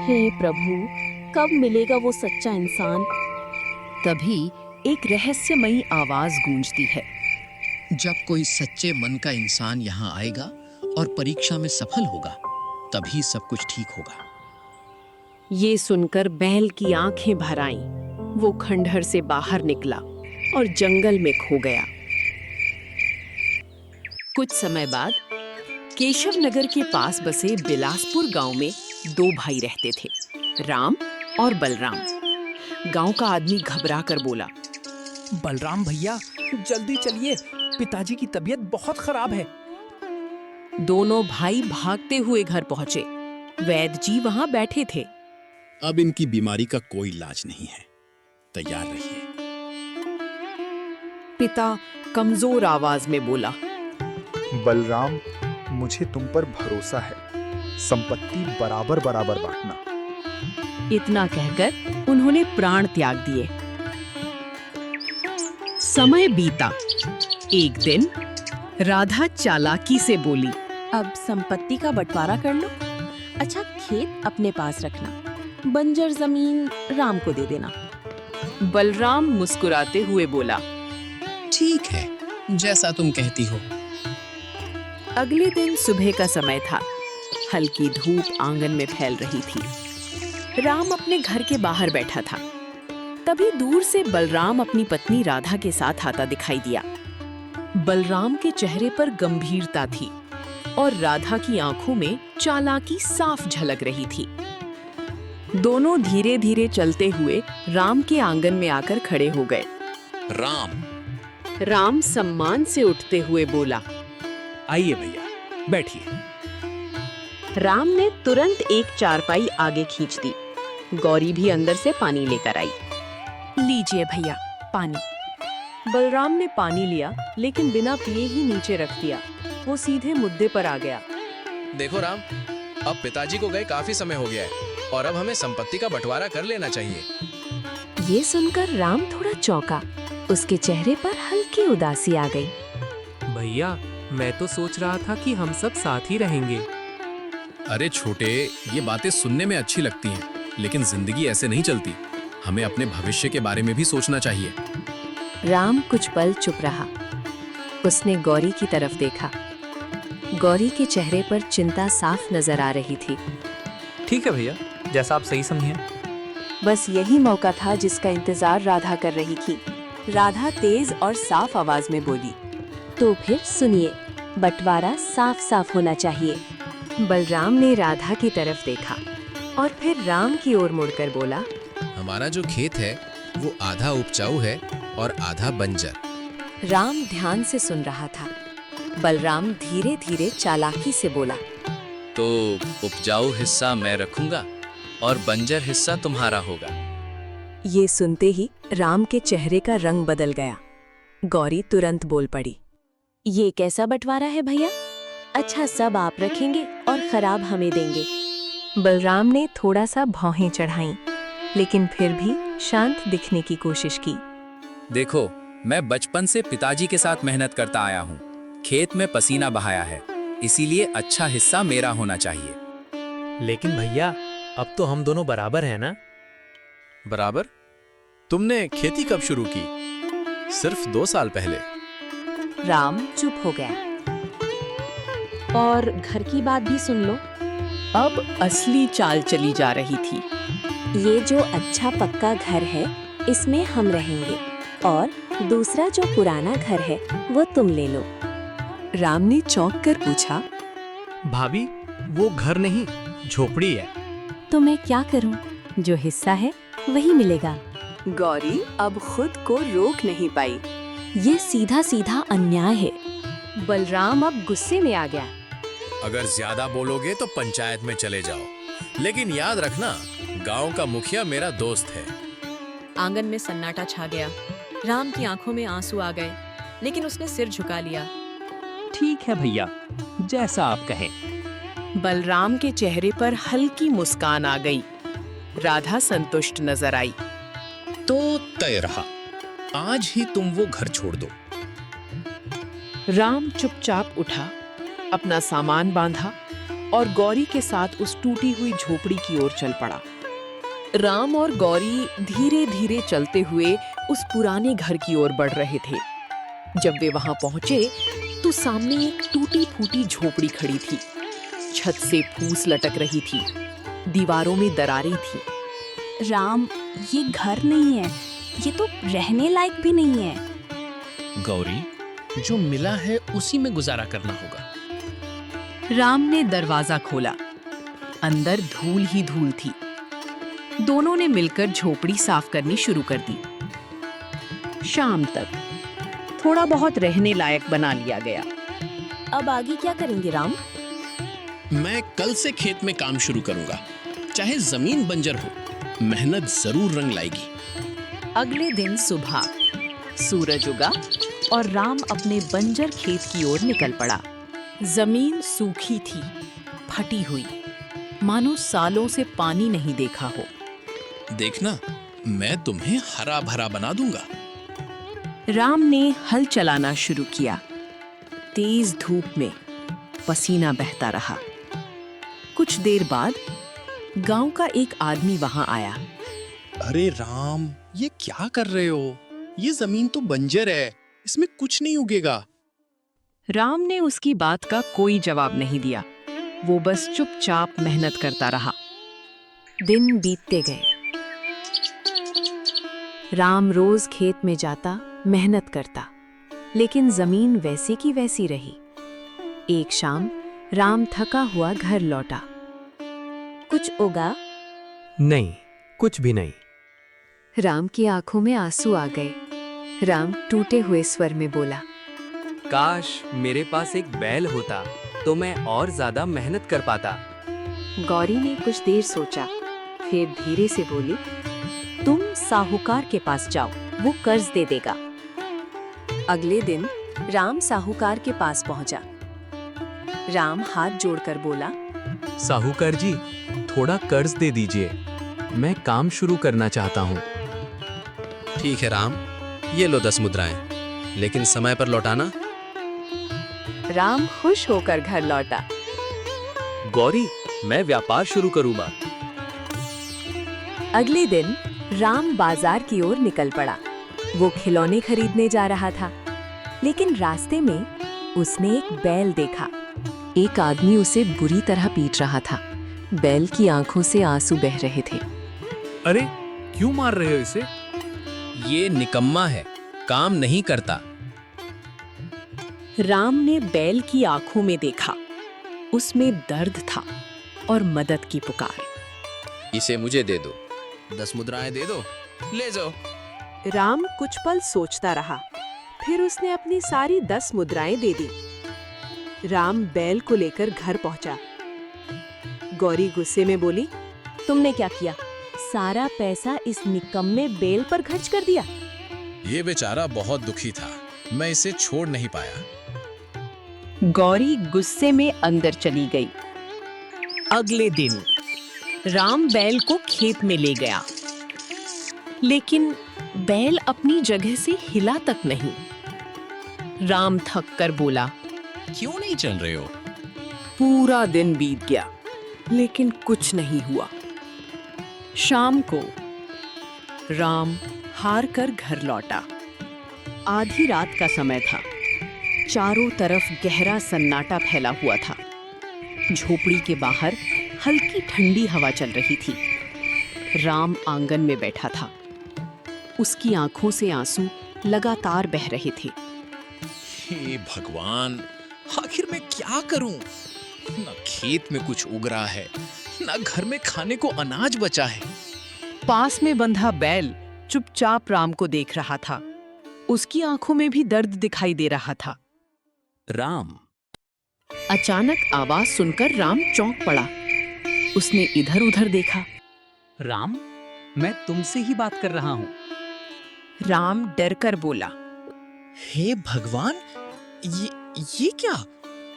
हे प्रभु, कब मिलेगा वो सच्चा इंसान? तभी एक रहस्यमयी आवाज गूंजती है। जब कोई सच्चे मन का इंसान यहाँ आएगा और परीक्षा में सफल होगा, तभी सब कुछ ठीक होगा। ये सुनकर बैल की आंखें भर आईं। वो खंडहर से बाहर निकला और जंगल में खो गया। कुछ समय बाद केशव नगर के पास बसे बिलासपुर गांव में दो भाई रहते थे, राम और बलराम। गांव का आदमी घबरा कर बोला, बलराम भैया, जल्दी चलिए, पिताजी की तबीयत बहुत खराब है। दोनों भाई भागते हुए घर पहुंचे। वैद्य जी वहां बैठे थे। अब इनकी बीमारी का कोई इलाज नहीं है, तैयार रहिए। पिता कमजोर आवाज में बोला, बलराम, मुझे तुम पर भरोसा है। संपत्ति बराबर बराबर बांटना। इतना कहकर उन्होंने प्राण त्याग दिए। समय बीता। एक दिन राधा चालाकी से बोली, अब संपत्ति का बंटवारा कर लो। अच्छा, खेत अपने पास रखना, बंजर जमीन राम को दे देना। बलराम मुस्कुराते हुए बोला, ठीक है, जैसा तुम कहती हो। अगले दिन सुबह का समय था। हल्की धूप आंगन में फैल रही थी। राम अपने घर के बाहर बैठा था। तभी दूर से बलराम अपनी पत्नी राधा के साथ आता दिखाई दिया। बलराम के चेहरे पर गंभीरता थी और राधा की आंखों में चालाकी साफ झलक रही थी। दोनों धीरे धीरे चलते हुए राम के आंगन में आकर खड़े हो गए। राम सम्मान से उठते हुए बोला, आइए भैया, बैठिए। राम ने तुरंत एक चारपाई आगे खींच दी। गौरी भी अंदर से पानी लेकर आई। लीजिए भैया, पानी। बलराम ने पानी लिया, लेकिन बिना पिए ही नीचे रख दिया। वो सीधे मुद्दे पर आ गया। देखो राम, अब पिताजी को गए काफी समय हो गया है और अब हमें संपत्ति का बंटवारा कर लेना चाहिए। ये सुनकर राम थोड़ा चौंका। उसके चेहरे पर हल्की उदासी आ गई। भैया, मैं तो सोच रहा था कि हम सब साथ ही रहेंगे। अरे छोटे, ये बातें सुनने में अच्छी लगती हैं, लेकिन जिंदगी ऐसे नहीं चलती। हमें अपने भविष्य के बारे में भी सोचना चाहिए। राम कुछ पल चुप रहा। उसने गौरी की तरफ देखा। गौरी के चेहरे पर चिंता साफ नजर आ रही थी। ठीक है भैया, जैसा आप सही समझें। बस यही मौका था जिसका इंतजार राधा कर रही थी। राधा तेज और साफ आवाज में बोली, तो फिर सुनिए, बंटवारा साफ साफ होना चाहिए। बलराम ने राधा की तरफ देखा और फिर राम की ओर मुड़कर बोला, हमारा जो खेत है वो आधा उपजाऊ है और आधा बंजर। राम ध्यान से सुन रहा था। बलराम धीरे धीरे चालाकी से बोला, तो उपजाऊ हिस्सा मैं रखूंगा और बंजर हिस्सा तुम्हारा होगा। ये सुनते ही राम के चेहरे का रंग बदल गया। गौरी तुरंत बोल पड़ी, ये कैसा बंटवारा है भैया? अच्छा, सब आप रखेंगे और खराब हमें देंगे। बलराम ने थोड़ा सा भौहें चढ़ाईं, लेकिन फिर भी शांत दिखने की कोशिश की। देखो, मैं बचपन से पिताजी के साथ मेहनत करता आया हूँ। खेत में पसीना बहाया है, इसीलिए अच्छा हिस्सा मेरा होना चाहिए। लेकिन भैया, अब तो हम दोनों बराबर हैं ना? बराबर? तुमने खेती कब शुरू की? सिर्फ 2 साल पहले। राम चुप हो गया। और घर की बात भी सुन लो। अब असली चाल चली जा रही थी। ये जो अच्छा पक्का घर है, इसमें हम रहेंगे, और दूसरा जो पुराना घर है वो तुम ले लो। राम ने चौंक कर पूछा, भाभी, वो घर नहीं, झोपड़ी है। तो मैं क्या करूं? जो हिस्सा है वही मिलेगा। गौरी अब खुद को रोक नहीं पाई। ये सीधा सीधा अन्याय है। बलराम अब गुस्से में आ गया। अगर ज्यादा बोलोगे तो पंचायत में चले जाओ, लेकिन याद रखना, गांव का मुखिया मेरा दोस्त है। आंगन में सन्नाटा छा गया। राम की आंखों में आंसू आ गए, लेकिन उसने सिर झुका लिया। ठीक है भैया, जैसा आप कहें। बलराम के चेहरे पर हल्की मुस्कान आ गई। राधा संतुष्ट नजर आई। तो तय रहा, आज ही तुम वो घर छोड़ दो। राम चुपचाप उठा, अपना सामान बांधा और गौरी के साथ उस टूटी हुई झोपड़ी की ओर चल पड़ा। राम और गौरी धीरे धीरे चलते हुए उस पुराने घर की ओर बढ़ रहे थे। जब वे वहां पहुंचे तो सामने एक टूटी फूटी झोपड़ी खड़ी थी। छत से फूस लटक रही थी, दीवारों में दरारें थी। राम, ये घर नहीं है, ये तो रहने लायक भी नहीं है। गौरी, जो मिला है उसी में गुजारा करना होगा। राम ने दरवाजा खोला। अंदर धूल ही धूल थी। दोनों ने मिलकर झोपड़ी साफ करनी शुरू कर दी। शाम तक थोड़ा बहुत रहने लायक बना लिया गया। अब आगे क्या करेंगे राम? मैं कल से खेत में काम शुरू करूंगा। चाहे जमीन बंजर हो, मेहनत जरूर रंग लाएगी। अगले दिन सुबह सूरज उगा और राम अपने बंजर खेत की ओर निकल पड़ा। जमीन सूखी थी, फटी हुई, मानो सालों से पानी नहीं देखा हो। देखना, मैं तुम्हें हरा भरा बना दूंगा। राम ने हल चलाना शुरू किया। तेज धूप में पसीना बहता रहा। कुछ देर बाद गांव का एक आदमी वहां आया। अरे राम, ये क्या कर रहे हो? ये जमीन तो बंजर है, इसमें कुछ नहीं उगेगा। राम ने उसकी बात का कोई जवाब नहीं दिया। वो बस चुपचाप मेहनत करता रहा। दिन बीतते गए। राम रोज खेत में जाता, मेहनत करता, लेकिन जमीन वैसी की वैसी रही। एक शाम राम थका हुआ घर लौटा। कुछ उगा? नहीं, कुछ भी नहीं। राम की आंखों में आंसू आ गए। राम टूटे हुए स्वर में बोला, काश मेरे पास एक बैल होता तो मैं और ज्यादा मेहनत कर पाता। गौरी ने कुछ देर सोचा, फिर धीरे से बोली, तुम साहूकार के पास जाओ, वो कर्ज दे देगा। अगले दिन राम साहूकार के पास पहुंचा। राम हाथ जोड़कर बोला, साहूकार जी, थोड़ा कर्ज दे दीजिए, मैं काम शुरू करना चाहता हूँ। ठीक है राम, ये लो 10 मुद्राएं, लेकिन समय पर लौटाना। राम खुश होकर घर लौटा। गौरी, मैं व्यापार शुरू करूँगा। अगले दिन राम बाजार की ओर निकल पड़ा। वो खिलौने खरीदने जा रहा था, लेकिन रास्ते में उसने एक बैल देखा। एक आदमी उसे बुरी तरह पीट रहा था। बैल की आंखों से आंसू बह रहे थे। अरे, क्यों मार रहे हो इसे? ये निकम्मा है, काम नहीं करता। राम ने बैल की आंखों में देखा। उसमें दर्द था और मदद की पुकार। इसे मुझे दे दो, 10 मुद्राएं दे दो, ले जाओ। राम कुछ पल सोचता रहा, फिर उसने अपनी सारी 10 मुद्राएं दे दी। राम बैल को लेकर घर पहुंचा। गौरी गुस्से में बोली, तुमने क्या किया? सारा पैसा इस निकम्मे बैल पर खर्च कर दिया। ये बेचारा बहुत दुखी था, मैं इसे छोड़ नहीं पाया। गौरी गुस्से में अंदर चली गई। अगले दिन राम बैल को खेत में ले गया, लेकिन बैल अपनी जगह से हिला तक नहीं। राम थक कर बोला, क्यों नहीं चल रहे हो? पूरा दिन बीत गया, लेकिन कुछ नहीं हुआ। शाम को राम हार कर घर लौटा। आधी रात का समय था। चारों तरफ गहरा सन्नाटा फैला हुआ था। झोपड़ी के बाहर हल्की ठंडी हवा चल रही थी। राम आंगन में बैठा था। उसकी आंखों से आंसू लगातार बह रहे थे। हे भगवान, आखिर मैं क्या करूं? न खेत में कुछ उग रहा है, न घर में खाने को अनाज बचा है। पास में बंधा बैल चुपचाप राम को देख रहा था। उसकी आंखों में भी दर्द दिखाई दे रहा था। राम। अचानक आवाज सुनकर राम चौंक पड़ा। उसने इधर उधर देखा। राम, मैं तुमसे ही बात कर रहा हूँ। राम डर कर बोला, हे भगवान, ये क्या?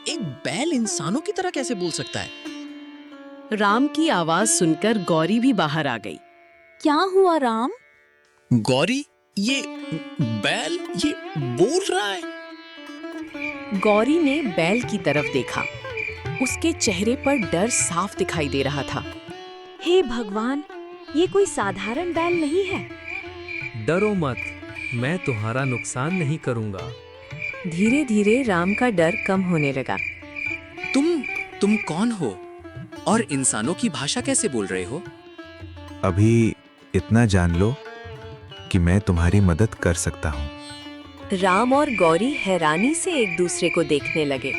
एक बैल इंसानों की तरह कैसे बोल सकता है? राम की आवाज सुनकर गौरी भी बाहर आ गई। क्या हुआ राम? गौरी, ये बैल ये बोल रहा है। गौरी ने बैल की तरफ देखा। उसके चेहरे पर डर साफ दिखाई दे रहा था। हे भगवान, ये कोई साधारण बैल नहीं है। डरो मत, मैं तुम्हारा नुकसान नहीं करूंगा। धीरे धीरे राम का डर कम होने लगा। तुम कौन हो और इंसानों की भाषा कैसे बोल रहे हो? अभी इतना जान लो कि मैं तुम्हारी मदद कर सकता हूँ। राम और गौरी हैरानी से एक दूसरे को देखने लगे।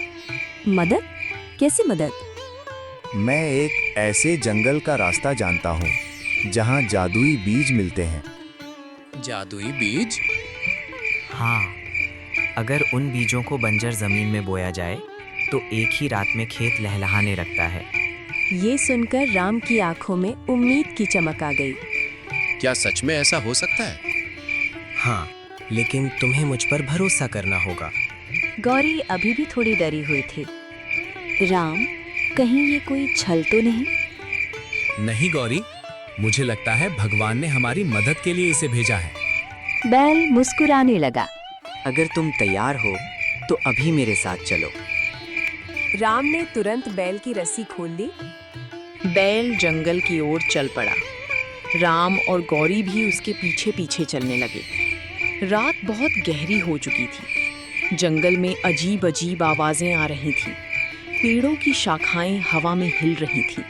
मदद? कैसी मदद? मैं एक ऐसे जंगल का रास्ता जानता हूँ जहाँ जादुई बीज मिलते हैं। जादुई बीज? हाँ, अगर उन बीजों को बंजर जमीन में बोया जाए तो एक ही रात में खेत लहलहाने लगता है। ये सुनकर राम की आंखों में उम्मीद की चमक आ गई। क्या सच में ऐसा हो सकता है? हाँ, लेकिन तुम्हें मुझ पर भरोसा करना होगा। गौरी अभी भी थोड़ी डरी हुई थी। राम, कहीं ये कोई छल तो नहीं? नहीं गौरी, मुझे लगता है भगवान ने हमारी मदद के लिए इसे भेजा है। बैल मुस्कुराने लगा। अगर तुम तैयार हो तो अभी मेरे साथ चलो। राम ने तुरंत बैल की रस्सी खोल ली। बैल जंगल की ओर चल पड़ा। राम और गौरी भी उसके पीछे पीछे चलने लगे। रात बहुत गहरी हो चुकी थी। जंगल में अजीब अजीब आवाजें आ रही थीं। पेड़ों की शाखाएं हवा में हिल रही थी।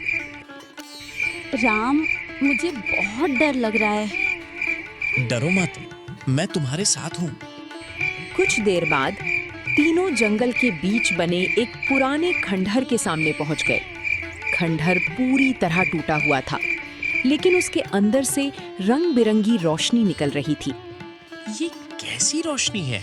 राम, मुझे बहुत डर लग रहा है। डरो मत, मैं तुम्हारे साथ हूँ। कुछ देर बाद तीनों जंगल के बीच बने एक पुराने खंडहर के सामने पहुंच गए। खंडहर पूरी तरह टूटा हुआ था, लेकिन उसके अंदर से रंग बिरंगी रोशनी निकल रही थी। ये कैसी रोशनी है?